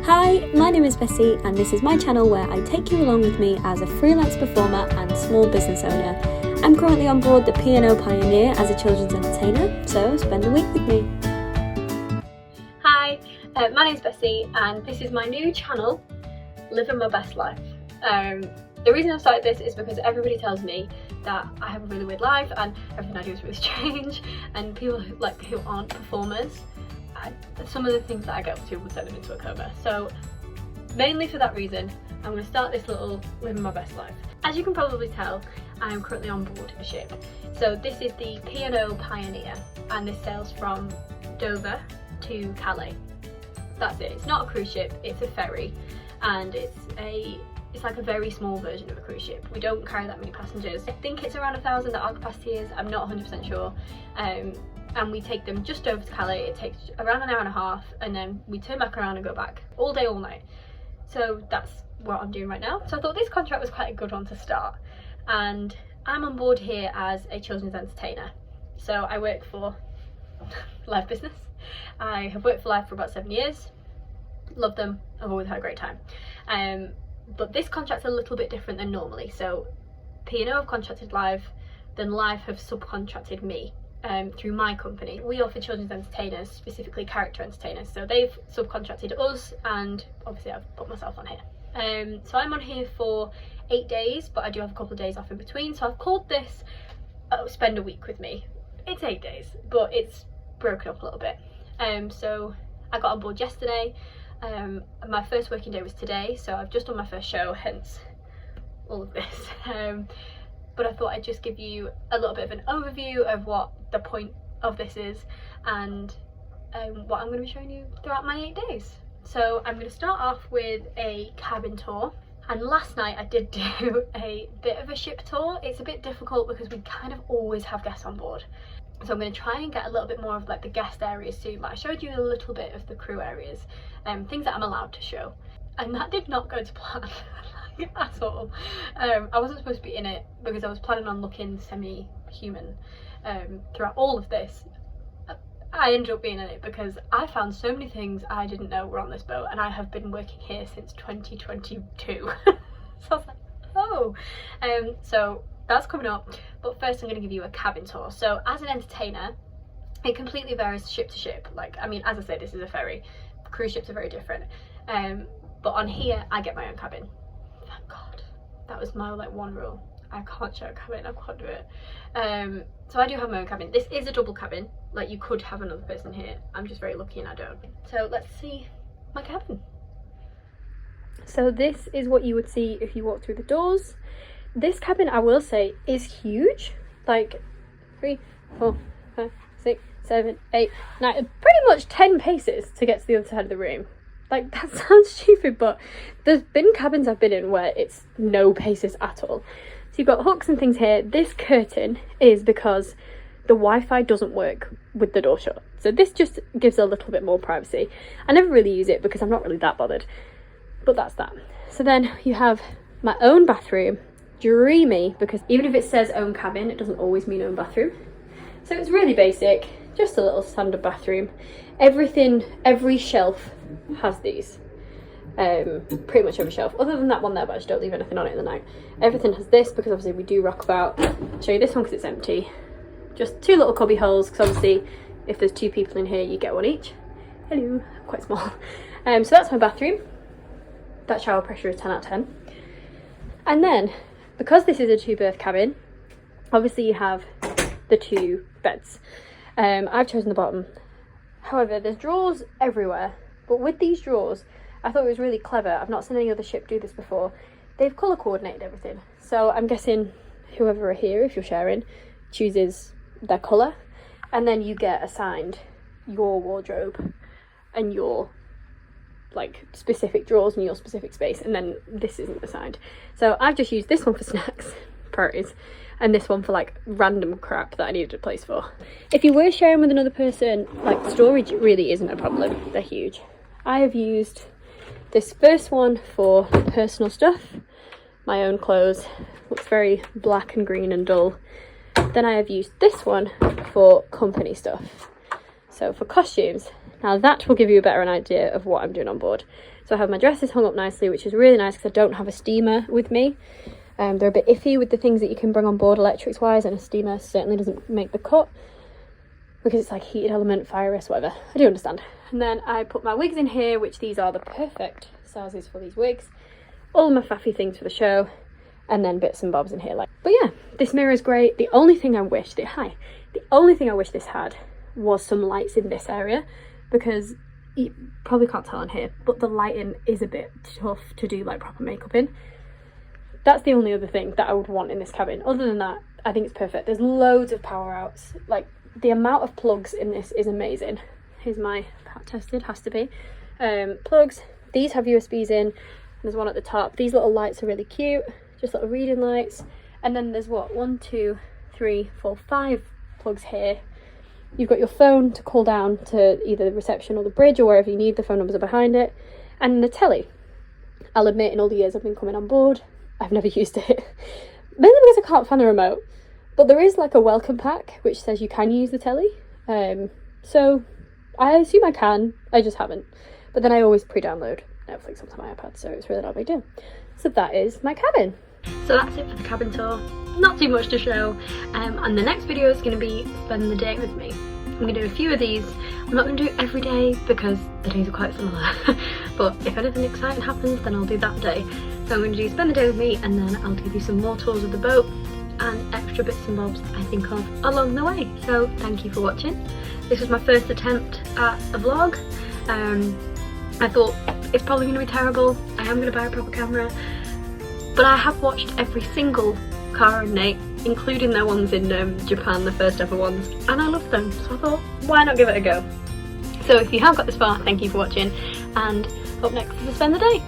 Hi, my name is Bessie and this is my channel where I take you along with me as a freelance performer and small business owner. I'm currently on board the P&O Pioneer as a children's entertainer, so spend a week with me. Hi, my name is Bessie and this is my new channel, Living My Best Life. The reason I've started this is because everybody tells me that I have a really weird life and everything I do is really strange, and people who aren't performers, some of the things that I get up to would send them into a coma. So mainly for that reason, I'm going to start this little Living My Best Life. As you can probably tell, I am currently on board a ship. So this is the P&O Pioneer and this sails from Dover to Calais. That's it. It's not a cruise ship, it's a ferry, and it's like a very small version of a cruise ship. We don't carry that many passengers. I think it's around 1,000 that our capacity is, I'm not 100% sure. And we take them just over to Calais. It takes around an hour and a half, and then we turn back around and go back all day, all night. So that's what I'm doing right now. So I thought this contract was quite a good one to start. And I'm on board here as a children's entertainer. So I work for Live Business. I have worked for Live for about 7 years. Love them, I've always had a great time. But this contract's a little bit different than normally. So P&O have contracted Live, then Live have subcontracted me through my company. We offer children's entertainers, specifically character entertainers. So they've subcontracted us, and obviously I've put myself on here. So I'm on here for 8 days, but I do have a couple of days off in between. So I've called this Spend a Week With Me. It's 8 days, but it's broken up a little bit. So I got on board yesterday. My first working day was today, so I've just done my first show, hence all of this. But I thought I'd just give you a little bit of an overview of what the point of this is and what I'm going to be showing you throughout my 8 days. So I'm going to start off with a cabin tour, and last night I did do a bit of a ship tour. It's a bit difficult because we kind of always have guests on board. So I'm going to try and get a little bit more of like the guest areas soon, but I showed you a little bit of the crew areas, things that I'm allowed to show, and that did not go to plan at all. I wasn't supposed to be in it because I was planning on looking semi-human throughout all of this. I ended up being in it because I found so many things I didn't know were on this boat, and I have been working here since 2022. So I was like, oh. So that's coming up, but first I'm going to give you a cabin tour. So as an entertainer, it completely varies ship to ship. As I said, this is a ferry. Cruise ships are very different. But on here, I get my own cabin. Thank God. That was my one rule. I can't share a cabin, I can't do it. So I do have my own cabin. This is a double cabin. You could have another person here. I'm just very lucky and I don't. So let's see my cabin. So this is what you would see if you walk through the doors. This cabin, I will say, is huge. 3, 4, 5, 6, 7, 8, 9, pretty much 10 paces to get to the other side of the room. That sounds stupid, but there's been cabins I've been in where it's no paces at all. So you've got hooks and things here. This curtain is because the Wi-Fi doesn't work with the door shut. So this just gives a little bit more privacy. I never really use it because I'm not really that bothered. But that's that. So then you have my own bathroom. Dreamy, because even if it says own cabin, it doesn't always mean own bathroom. So it's really basic, just a little standard bathroom. Every shelf has these. Pretty much every shelf, other than that one there, but I just don't leave anything on it in the night. Everything has this because obviously we do rock about. I'll show you this one because it's empty. Just 2 little cubby holes, because obviously if there's 2 people in here, you get one each. Hello, quite small. So that's my bathroom. That shower pressure is 10 out of 10. And then, because this is a 2-berth cabin, obviously you have the 2 beds. I've chosen the bottom. However, there's drawers everywhere, but with these drawers, I thought it was really clever. I've not seen any other ship do this before. They've colour coordinated everything. So I'm guessing whoever are here, if you're sharing, chooses their colour, and then you get assigned your wardrobe and your specific drawers and your specific space, and then this isn't assigned. So I've just used this one for snacks, priorities, and this one for random crap that I needed a place for. If you were sharing with another person, storage really isn't a problem. They're huge. I have used this first one for personal stuff, my own clothes. Looks very black and green and dull. Then I have used this one for company stuff. So for costumes, Now that will give you a better idea of what I'm doing on board. So I have my dresses hung up nicely, which is really nice because I don't have a steamer with me. They're a bit iffy with the things that you can bring on board electrics wise, and a steamer certainly doesn't make the cut because it's like heated element, fire risk, whatever. I do understand. And then I put my wigs in here, which these are the perfect sizes for these wigs. All my faffy things for the show, and then bits and bobs in here. But yeah, this mirror is great. The only thing I wish this had was some lights in this area, because you probably can't tell on here, but the lighting is a bit tough to do like proper makeup in. That's the only other thing that I would want in this cabin. Other than that, I think it's perfect. There's loads of power outs. Like, the amount of plugs in this is amazing. Here's my tested, has to be. Plugs. These have USBs in. There's one at the top. These little lights are really cute. Just little reading lights. And then there's what? 1, 2, 3, 4, 5 plugs here. You've got your phone to call down to either the reception or the bridge or wherever you need. The phone numbers are behind it. And the telly. I'll admit, in all the years I've been coming on board, I've never used it. Mainly because I can't find the remote. But there is like a welcome pack which says you can use the telly. So I assume I can, I just haven't. But then I always pre-download Netflix onto my iPad, so it's really not a big deal. So that is my cabin. So that's it for the cabin tour. Not too much to show. And the next video is going to be spend the day with me. I'm going to do a few of these. I'm not going to do it every day because the days are quite similar. But if anything exciting happens, then I'll do that day. So I'm going to do spend the day with me, and then I'll give you some more tours of the boat and extra bits and bobs I think of along the way. So thank you for watching. This was my first attempt at a vlog. I thought it's probably going to be terrible. I am going to buy a proper camera. But I have watched every single Cara and Nate, including their ones in Japan, the first ever ones, and I loved them, so I thought, why not give it a go? So if you have got this far, thank you for watching, and up next is to spend the day.